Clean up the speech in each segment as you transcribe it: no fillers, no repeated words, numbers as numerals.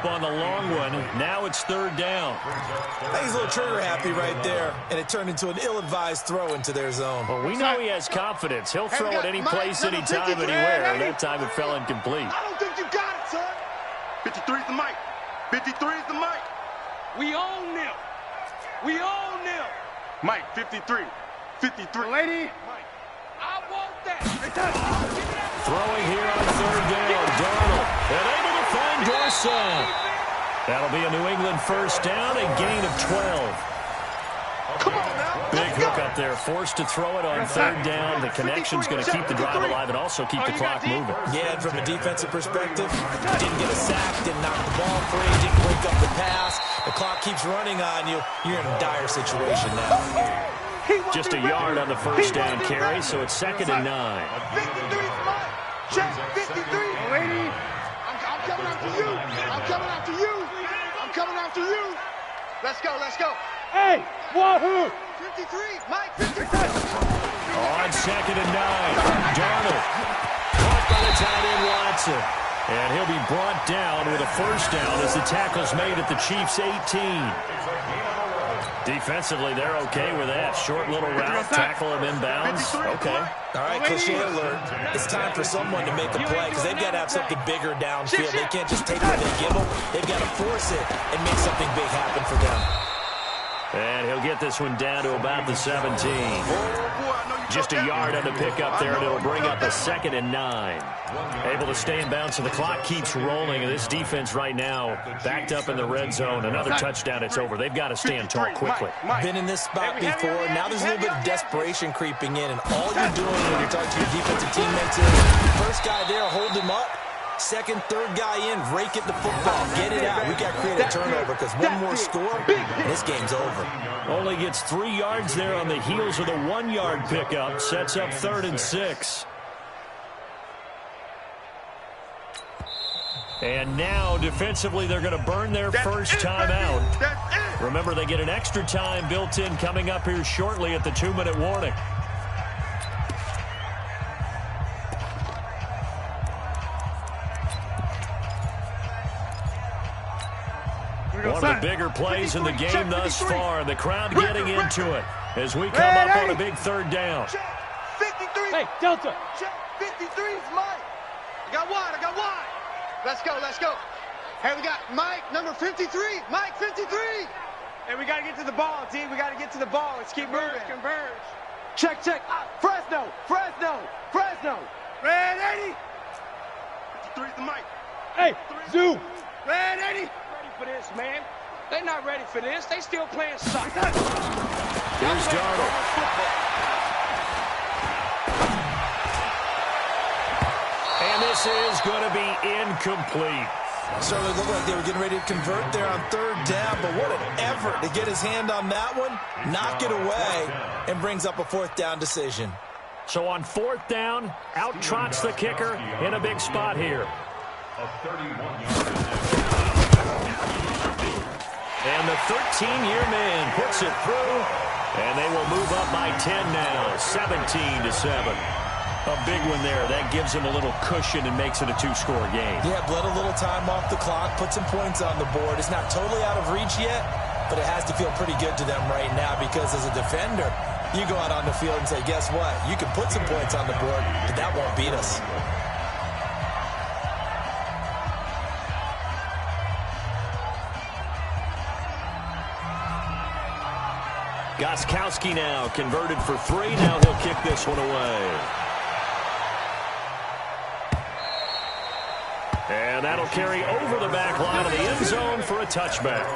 up on the long one. Now it's third down. I think he's a little trigger happy right there, and it turned into an ill-advised throw into their zone. Well, we know he has confidence. He'll throw it any place, anytime, anywhere. That time it fell incomplete. I don't think you got it, son. 53's the mic. 53's the mic. We own them. We own them. Mike, 53. 53. Lady. Mike. I want that. Throwing here on third down. Darnold. And able to find Dorsett. That'll be a New England first down, a gain of 12. Come on now. Big hook up there. Forced to throw it on third down. The connection's going to keep the drive alive and also keep the clock moving. Yeah, and from a defensive perspective, didn't get a sack, didn't knock the ball free, didn't break up the pass. The clock keeps running on you. You're in a dire situation now. Just a yard on the first down carry, so it's 2nd and 9. 53's mine. Check 53. Lady. I'm coming after you. I'm coming after you. I'm coming after you. Let's go. Let's go. Hey, wahoo! 53, Mike, 53. On 2nd and 9, Darnold. Caught by the tight end, Watson. And he'll be brought down with a first down as the tackle's made at the Chiefs' 18. Defensively, they're okay with that. Short little route, tackle him inbounds. Okay. All right, cliche alert. It's time for someone to make a play because they've got to have something bigger downfield. They can't just take what they give them. They've got to force it and make something big happen for them. And he'll get this one down to about the 17. Just a yard on the pickup there, and it'll bring up a 2nd and 9. Able to stay in bounds, so the clock keeps rolling. And this defense right now backed up in the red zone. Another touchdown, it's over. They've got to stand tall quickly. Been in this spot before. Now there's a little bit of desperation creeping in, and all you're doing when you're talking to your defensive teammates is first guy there, hold him up. Second, third guy in, rake at the football, get it out. We got to create a turnover because one more score, and this game's over. Only gets 3 yards there on the heels of the 1-yard pickup. Sets up 3rd and 6. And now, defensively, they're going to burn their first time out. Remember, they get an extra time built in coming up here shortly at the 2-minute warning. One of the bigger plays in the game thus far. The crowd getting into it as we come up on a big third down. 53. Hey, Delta. 53's mine. I got wide. I got wide. Let's go. Let's go. Hey, we got Mike, number 53. Mike, 53. Hey, we got to get to the ball, D. We got to get to the ball. Let's keep moving. Converge. Check, check. Fresno. Fresno. Fresno. Red 80. 53's the Mike. Hey, Zoo. Red 80. For this, man. They're not ready for this. They still playing soccer. Here's Darnold. And this is going to be incomplete. Certainly looked like they were getting ready to convert there on third down, but what an effort to get his hand on that one, knock it away, and brings up a 4th down decision. So on 4th down, out trots the kicker in a big spot here. And the 13-year man puts it through, and they will move up by 10 now, 17-7. A big one there. That gives them a little cushion and makes it a 2-score game. Yeah, bled a little time off the clock, put some points on the board. It's not totally out of reach yet, but it has to feel pretty good to them right now because as a defender, you go out on the field and say, guess what? You can put some points on the board, but that won't beat us. Gostkowski now converted for 3. Now he'll kick this one away. And that'll carry over the back line of the end zone for a touchback.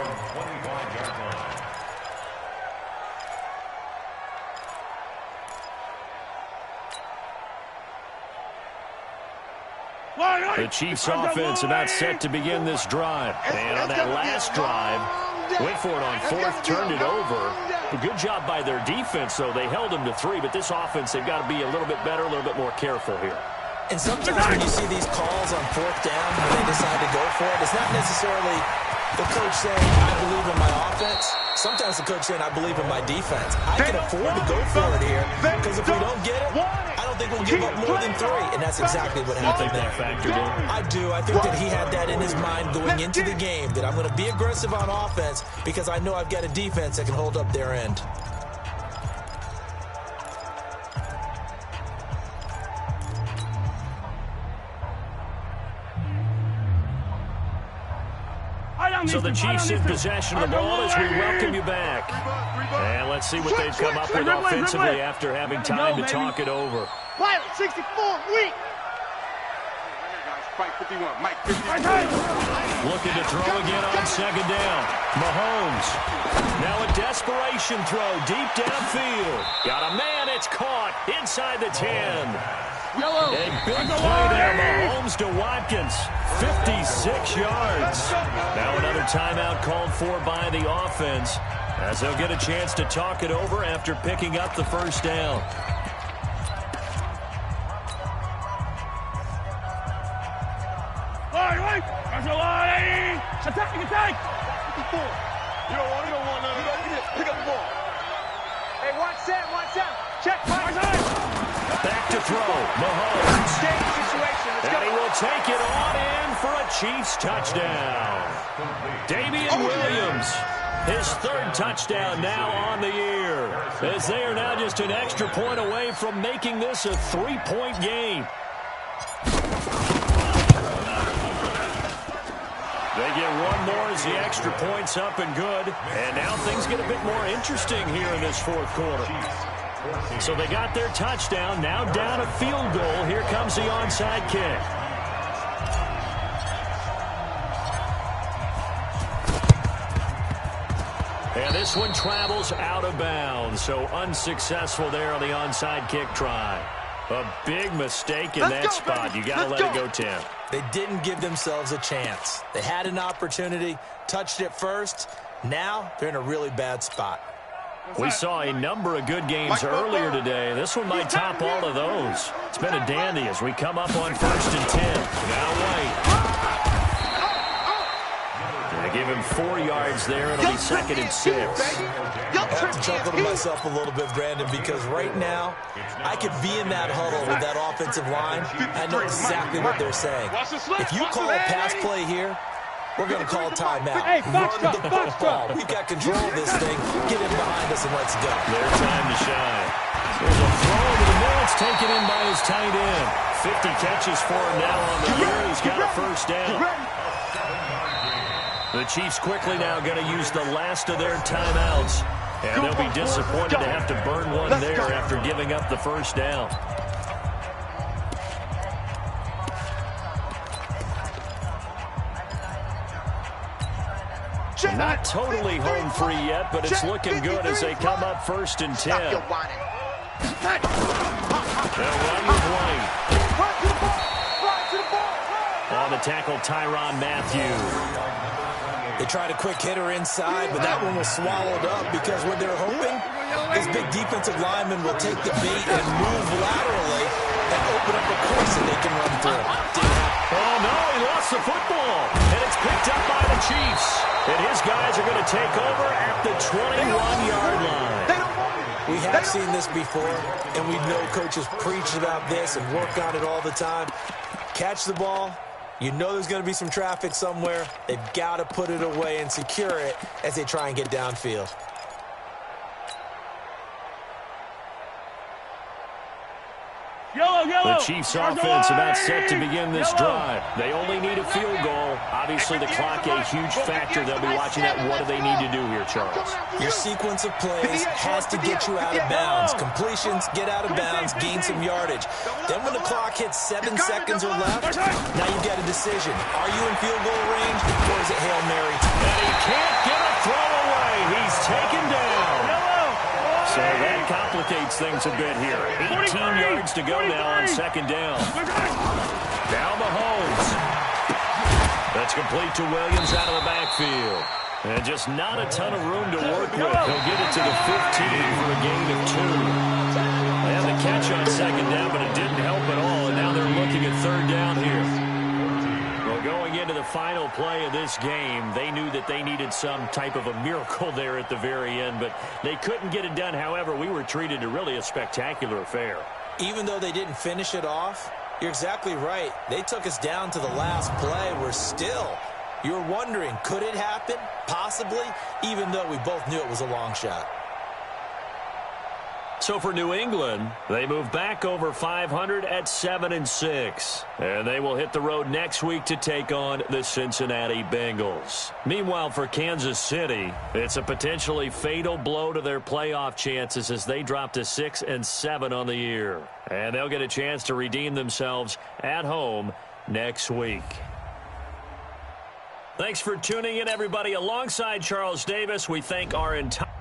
The Chiefs' offense about set to begin this drive. And on that last drive, went for it on 4th, turned it over. A good job by their defense, though. They held them to 3, but this offense, they've got to be a little bit better, a little bit more careful here. And sometimes when you see these calls on 4th down, when they decide to go for it, it's not necessarily the coach saying, I believe in my offense. Sometimes the coach saying, I believe in my defense. I can afford to go for it here because if we don't get it, I don't don't think we'll give up more than 3, and that's exactly what happened there. Factored in? I do. I think that he had that in his mind going into the game, that I'm going to be aggressive on offense because I know I've got a defense that can hold up their end. So the Chiefs in possession of the ball as we welcome you back. And let's see what they've come up with offensively after having time to talk it over. Pilot 64, weak. Looking to throw again on second down. Mahomes. Now a desperation throw deep downfield. Got a man, it's caught inside the 10. A big play there, Mahomes to Watkins. 56 yards. Now another timeout called for by the offense as they'll get a chance to talk it over after picking up the first down. Attack! You don't want none of that. Pick up the ball. Hey, watch that. Check, Back to throw. Mahomes. Stage situation. Let's go. And he will take it on in for a Chiefs touchdown. Damian Williams, his 3rd touchdown now on the year, as they are now just an extra point away from making this a 3-point game. They get one more as the extra point's up and good. And now things get a bit more interesting here in this 4th quarter. So they got their touchdown, now down a field goal. Here comes the onside kick. And this one travels out of bounds, so unsuccessful there on the onside kick try. A big mistake in that spot. You got to let it go, Tim. They didn't give themselves a chance. They had an opportunity, touched it first. Now they're in a really bad spat. We saw a number of good games earlier today. This one might top all of those. It's been a dandy as we come up on 1st and 10. Now White. They give him 4 yards there. It'll be 2nd and 6. I have to chuckle to myself a little bit, Brandon, because right now I could be in that huddle with that offensive line. I know exactly what they're saying. If you call a pass play here, we're going to call timeout. Run the football. We've got control of this thing. Get in behind us and let's go. Their time to shine. There's a throw over the middle. It's taken in by his tight end. 50 catches for him now on the year. He's got a first down. The Chiefs quickly now going to use the last of their timeouts. And they'll be disappointed to have to burn one there after giving up the first down. Not totally home free yet, but it's looking good as they come up 1st and 10. They'll run with White. On the tackle, Tyrann Mathieu. They tried a quick hitter inside, but that one was swallowed up because what they're hoping is big defensive linemen will take the bait and move laterally and open up a course that they can run through. Oh, no, he lost the football, and it's picked up by the Chiefs. And his guys are going to take over at the 21-yard line. We have seen this before, and we know coaches preach about this and work on it all the time. Catch the ball. You know there's going to be some traffic somewhere. They've got to put it away and secure it as they try and get downfield. The Chiefs offense about set to begin this drive. They only need a field goal. Obviously, the clock a huge factor. They'll be watching that. What do they need to do here, Charles? Your sequence of plays has to get you out of bounds. Completions, get out of bounds, gain some yardage. Then when the clock hits 7 seconds or left, now you've got a decision. Are you in field goal range, or is it Hail Mary? And he can't get a throw away. He's taken down. So that complicates things a bit here. 18 yards to go now on 2nd down. Now Mahomes. That's complete to Williams out of the backfield. And just not a ton of room to work with. He'll get it to the 15 for a gain of 2. They had the catch on 2nd down, but it didn't help at all. And now they're looking at 3rd down here. Well, going into the final play of this game, they knew that they needed some type of a miracle there at the very end, but they couldn't get it done. However, we were treated to really a spectacular affair. Even though they didn't finish it off, you're exactly right. They took us down to the last play. You're wondering, could it happen? Possibly, even though we both knew it was a long shot. So for New England, they move back over 500 at 7-6. And they will hit the road next week to take on the Cincinnati Bengals. Meanwhile, for Kansas City, it's a potentially fatal blow to their playoff chances as they drop to 6-7 on the year. And they'll get a chance to redeem themselves at home next week. Thanks for tuning in, everybody. Alongside Charles Davis, we thank our entire